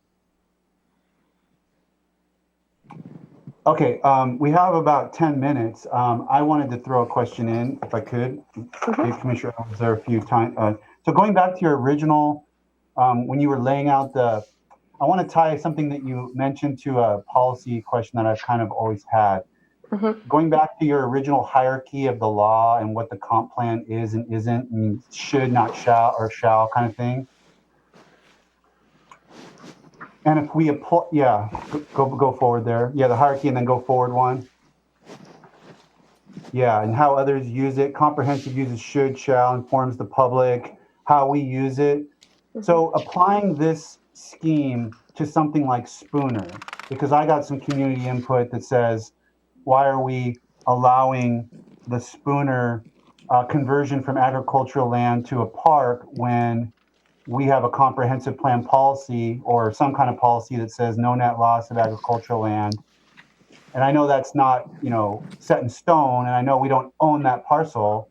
Okay, we have about 10 minutes. I wanted to throw a question in, if I could, give Commissioner Elzer a few time. So going back to your original, when you were laying out I want to tie something that you mentioned to a policy question that I've kind of always had. Going back to your original hierarchy of the law and what the comp plan is and isn't, and should, not shall, or shall kind of thing. And if we apply, yeah, go forward there. Yeah, the hierarchy and then go forward one. Yeah, and how others use it. Comprehensive uses should, shall, informs the public, how we use it. So applying this scheme to something like Spooner, because I got some community input that says, why are we allowing the Spooner conversion from agricultural land to a park when we have a comprehensive plan policy or some kind of policy that says no net loss of agricultural land? And I know that's not, set in stone, and I know we don't own that parcel.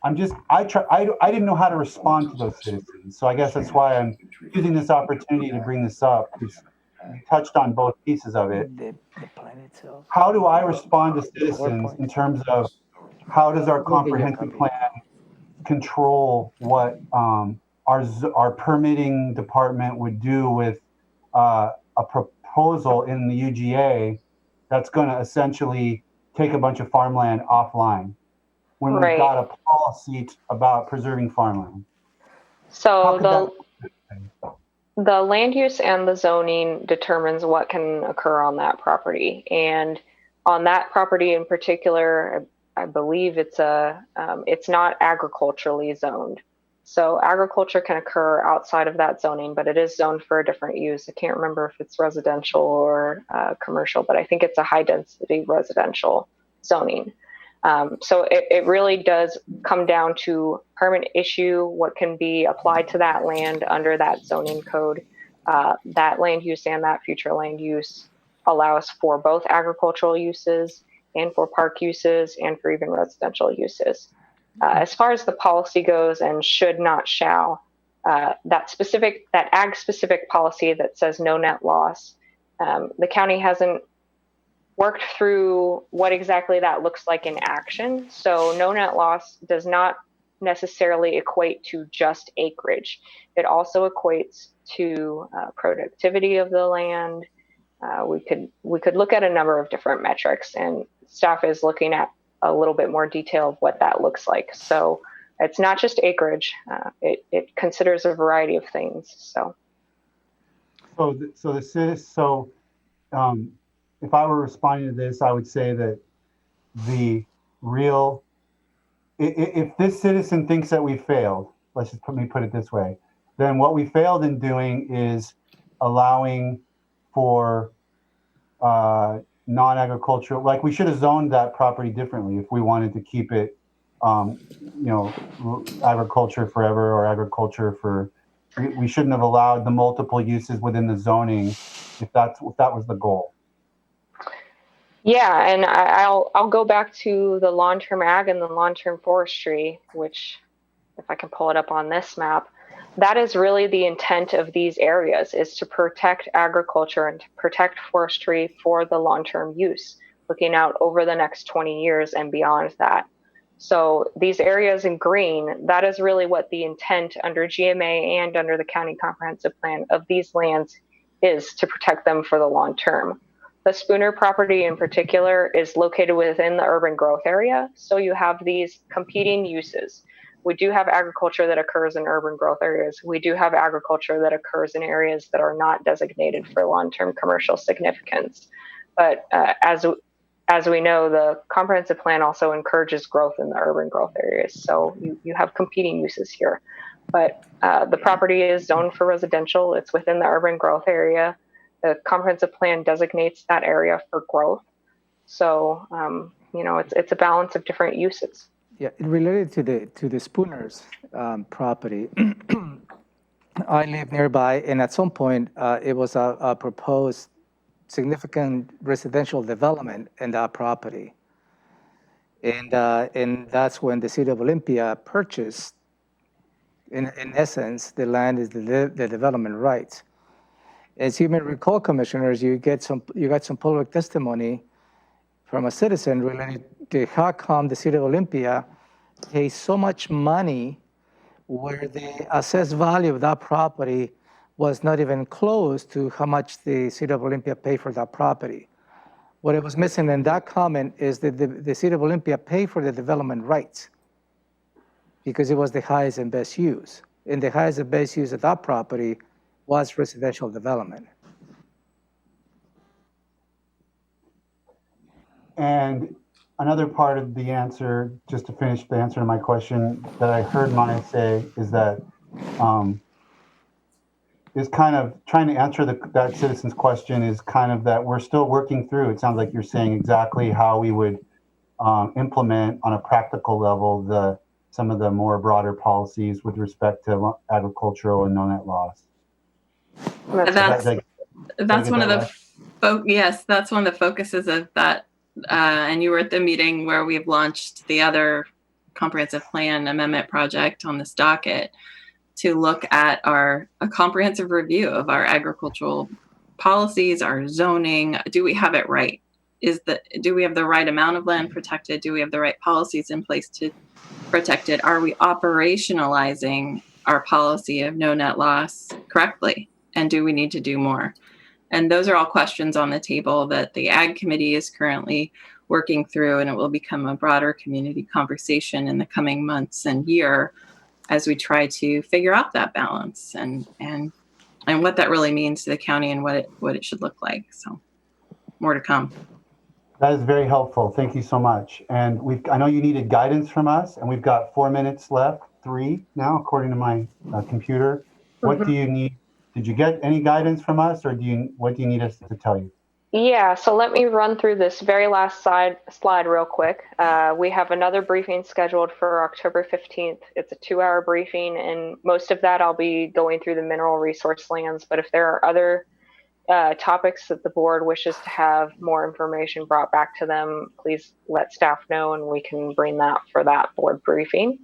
I didn't know how to respond to those citizens. So I guess that's why I'm using this opportunity to bring this up, because you touched on both pieces of it. The plan itself. How do I respond to citizens in terms of how does our comprehensive plan control what our permitting department would do with a proposal in the UGA that's going to essentially take a bunch of farmland offline when we've got a policy about preserving farmland? So the land use and the zoning determines what can occur on that property. And on that property in particular, I believe it's not agriculturally zoned. So agriculture can occur outside of that zoning, but it is zoned for a different use. I can't remember if it's residential or commercial, but I think it's a high density residential zoning. So it really does come down to permit issue, what can be applied to that land under that zoning code. That land use and that future land use allows for both agricultural uses and for park uses and for even residential uses. As far as the policy goes and should, not shall, that ag specific policy that says no net loss, the county hasn't worked through what exactly that looks like in action. So no net loss does not necessarily equate to just acreage. It also equates to productivity of the land. We could look at a number of different metrics, and staff is looking at a little bit more detail of what that looks like. So it's not just acreage. It considers a variety of things. If I were responding to this, I would say that if this citizen thinks that we failed, let me put it this way, then what we failed in doing is allowing for non-agricultural, like we should have zoned that property differently if we wanted to keep it, agriculture forever or agriculture for, we shouldn't have allowed the multiple uses within the zoning if that was the goal. Yeah, and I'll go back to the long-term ag and the long-term forestry, which, if I can pull it up on this map, that is really the intent of these areas, is to protect agriculture and to protect forestry for the long-term use, looking out over the next 20 years and beyond that. So these areas in green, that is really what the intent under GMA and under the county comprehensive plan of these lands is, to protect them for the long term. The Spooner property in particular is located within the urban growth area. So you have these competing uses. We do have agriculture that occurs in urban growth areas. We do have agriculture that occurs in areas that are not designated for long-term commercial significance. But as we know, the comprehensive plan also encourages growth in the urban growth areas. So you have competing uses here. But the property is zoned for residential. It's within the urban growth area. The comprehensive plan designates that area for growth. So, it's a balance of different uses. Yeah, related to the Spooners property, I live nearby, and at some point, it was a proposed significant residential development in that property. And that's when the city of Olympia purchased, in essence, the land is the development rights. As you may recall, commissioners, you got some public testimony from a citizen related to how come the city of Olympia pays so much money where the assessed value of that property was not even close to how much the city of Olympia paid for that property. What it was missing in that comment is that the city of Olympia paid for the development rights because it was the highest and best use. And the highest and best use of that property was residential development. And another part of the answer, just to finish the answer to my question, that I heard Maya say is that is kind of trying to answer that citizen's question is kind of that we're still working through. It sounds like you're saying exactly how we would implement on a practical level some of the more broader policies with respect to agricultural and no-net loss. That's one of the yes, that's one of the focuses of that. And you were at the meeting where we've launched the other comprehensive plan amendment project on this docket to look at a comprehensive review of our agricultural policies, our zoning. Do we have it right? Do we have the right amount of land protected? Do we have the right policies in place to protect it? Are we operationalizing our policy of no net loss correctly? And do we need to do more? And those are all questions on the table that the Ag Committee is currently working through, and it will become a broader community conversation in the coming months and year as we try to figure out that balance and what that really means to the county and what it should look like. So more to come. That is very helpful. Thank you so much. And I know you needed guidance from us, and we've got 4 minutes left, 3 now, according to my computer. What do you need? Did you get any guidance from us, or what do you need us to tell you? Yeah, so let me run through this very last slide real quick. We have another briefing scheduled for October 15th. It's a 2-hour briefing, and most of that I'll be going through the mineral resource lands. But if there are other topics that the board wishes to have more information brought back to them, please let staff know, and we can bring that for that board briefing.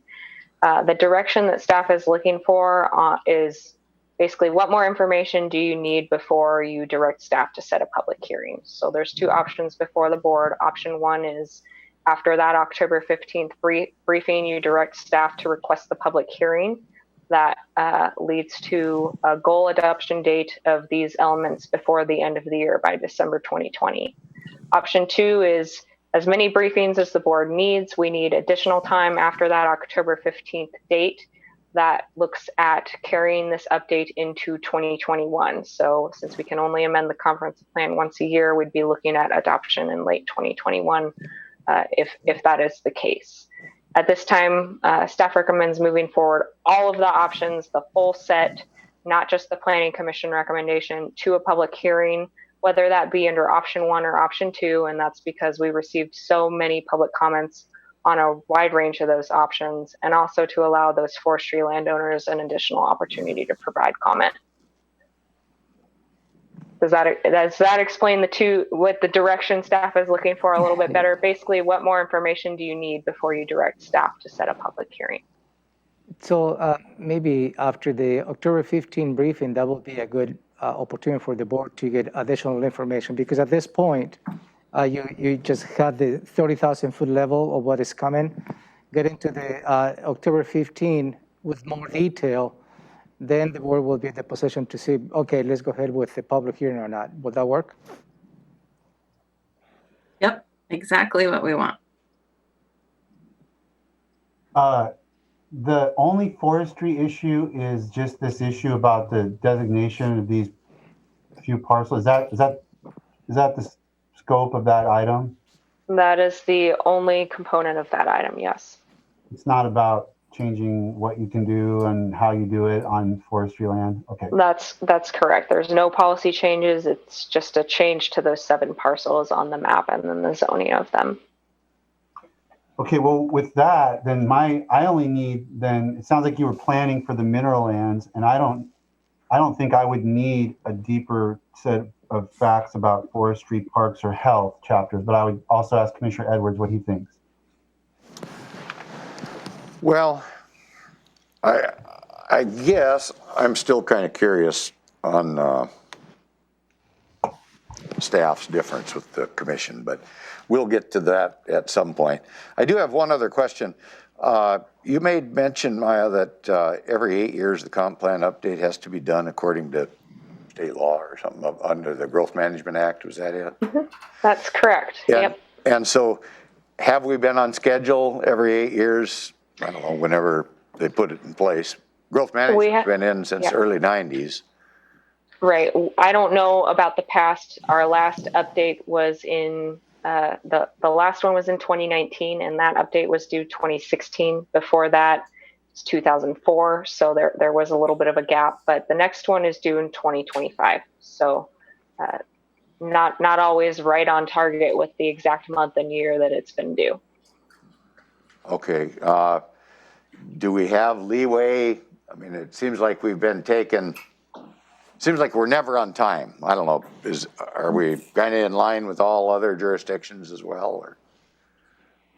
The direction that staff is looking for is basically, what more information do you need before you direct staff to set a public hearing? So there's 2 options before the board. Option 1 is after that October 15th briefing, you direct staff to request the public hearing. That leads to a goal adoption date of these elements before the end of the year by December 2020. Option 2 is as many briefings as the board needs. We need additional time after that October 15th date that looks at carrying this update into 2021. So since we can only amend the comprehensive plan once a year, we'd be looking at adoption in late 2021 if that is the case. At this time, staff recommends moving forward all of the options, the full set, not just the Planning Commission recommendation, to a public hearing, whether that be under option 1 or option 2. And that's because we received so many public comments on a wide range of those options, and also to allow those forestry landowners an additional opportunity to provide comment. Does that explain what the direction staff is looking for a little bit better? Basically, what more information do you need before you direct staff to set a public hearing? So maybe after the October 15 briefing, that will be a good opportunity for the board to get additional information, because at this point, you just had the 30,000 foot level of what is coming. Getting to the October 15 with more detail, then the board will be in the position to say, okay, let's go ahead with the public hearing or not. Would that work? Yep, exactly what we want. The only forestry issue is just this issue about the designation of these few parcels. Is that the scope of that item? That is the only component of that item, yes. It's not about changing what you can do and how you do it on forestry land? Okay. That's correct. There's no policy changes. It's just a change to those 7 parcels on the map and then the zoning of them. Okay, well, with that, then it sounds like you were planning for the mineral lands, and I don't I don't think I would need a deeper set of facts about forestry, parks, or health chapters, but I would also ask Commissioner Edwards what he thinks. Well, I guess I'm still kind of curious on staff's difference with the commission, but we'll get to that at some point. I do have one other question. You made mention, Maya, that every 8 years the comp plan update has to be done according to state law or something under the Growth Management Act. Was that it? Mm-hmm. That's correct. Yep. And so have we been on schedule every 8 years? I don't know, whenever they put it in place. Growth Management's been in since early 90s. Right. I don't know about the past. Our last update was in the last one was in 2019, and that update was due 2016. Before that, it's 2004. So there was a little bit of a gap, but the next one is due in 2025. So not always right on target with the exact month and year that it's been due. Okay. Do we have leeway? I mean, it seems like we've been taken. Seems like we're never on time. I don't know. Are we kind of in line with all other jurisdictions as well, or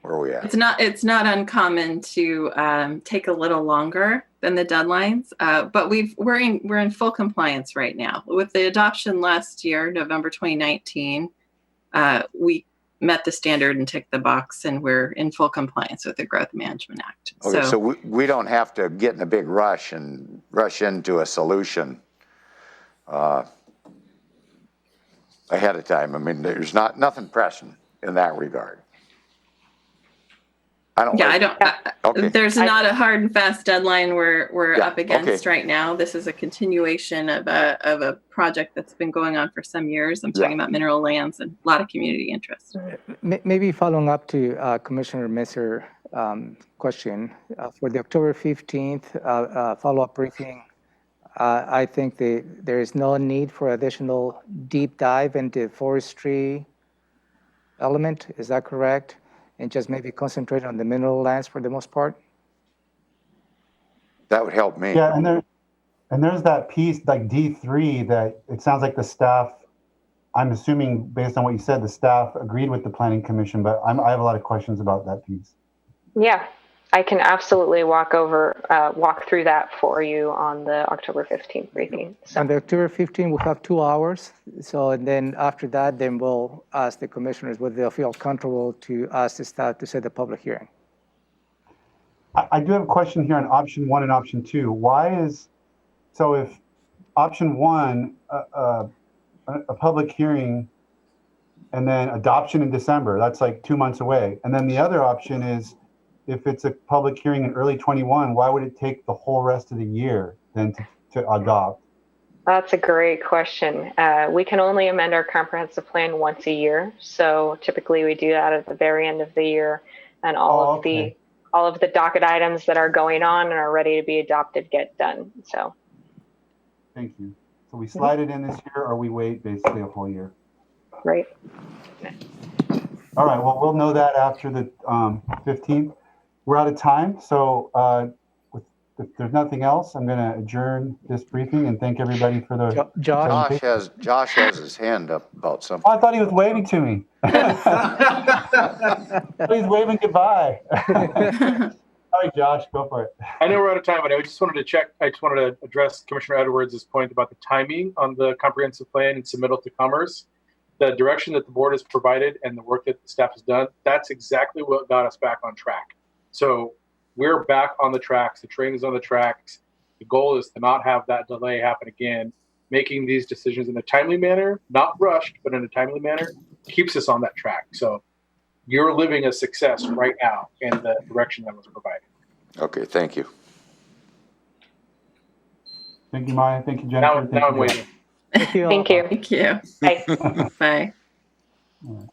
where are we at? It's not uncommon to take a little longer than the deadlines, but we're in full compliance right now with the adoption last year, November 2019. We met the standard and ticked the box, and we're in full compliance with the Growth Management Act. Okay, so we don't have to get in a big rush and rush into a solution ahead of time. I mean, there's nothing pressing in that regard. There's not a hard and fast deadline we're up against right now. This is a continuation of a project that's been going on for some years. I'm talking about mineral lands and a lot of community interest. Maybe following up to Commissioner Messer question, for the October 15th follow-up briefing, I think there is no need for additional deep dive into forestry element. Is that correct? And just maybe concentrate on the mineral lands for the most part? That would help me. Yeah, and there's that piece like D3 that it sounds like the staff, I'm assuming based on what you said, the staff agreed with the Planning Commission, but I have a lot of questions about that piece. Yeah, I can absolutely walk through that for you on the October 15th briefing. So. On the October 15th, we'll have 2 hours. So, and then after that, then we'll ask the commissioners whether they'll feel comfortable to ask the staff to set the public hearing. I do have a question here on option 1 and option 2. So if option 1, a public hearing and then adoption in December, that's like 2 months away. And then the other option is, if it's a public hearing in early 21, why would it take the whole rest of the year then to adopt? That's a great question. We can only amend our comprehensive plan once a year. So typically we do that at the very end of the year, and all of the docket items that are going on and are ready to be adopted get done. So. Thank you. So we slide it in this year, or we wait basically a whole year? Right. All right. Well, we'll know that after the 15th. We're out of time, so if there's nothing else, I'm going to adjourn this briefing and thank everybody for the. Josh has his hand up about something. Oh, I thought he was waving to me. He's waving goodbye. All right, Josh, go for it. I know we're out of time, but I just wanted to address Commissioner Edwards' point about the timing on the comprehensive plan and submittal to Commerce. The direction that the board has provided and the work that the staff has done, that's exactly what got us back on track. So we're back on the tracks. The train is on the tracks. The goal is to not have that delay happen again. Making these decisions in a timely manner, not rushed, but in a timely manner, keeps us on that track. So you're living a success right now in the direction that was provided. Okay, thank you. Thank you, Maya. Thank you, Jennifer. Now I'm waiting. Thank you. Thank you. Thank you. Bye. Bye. All right.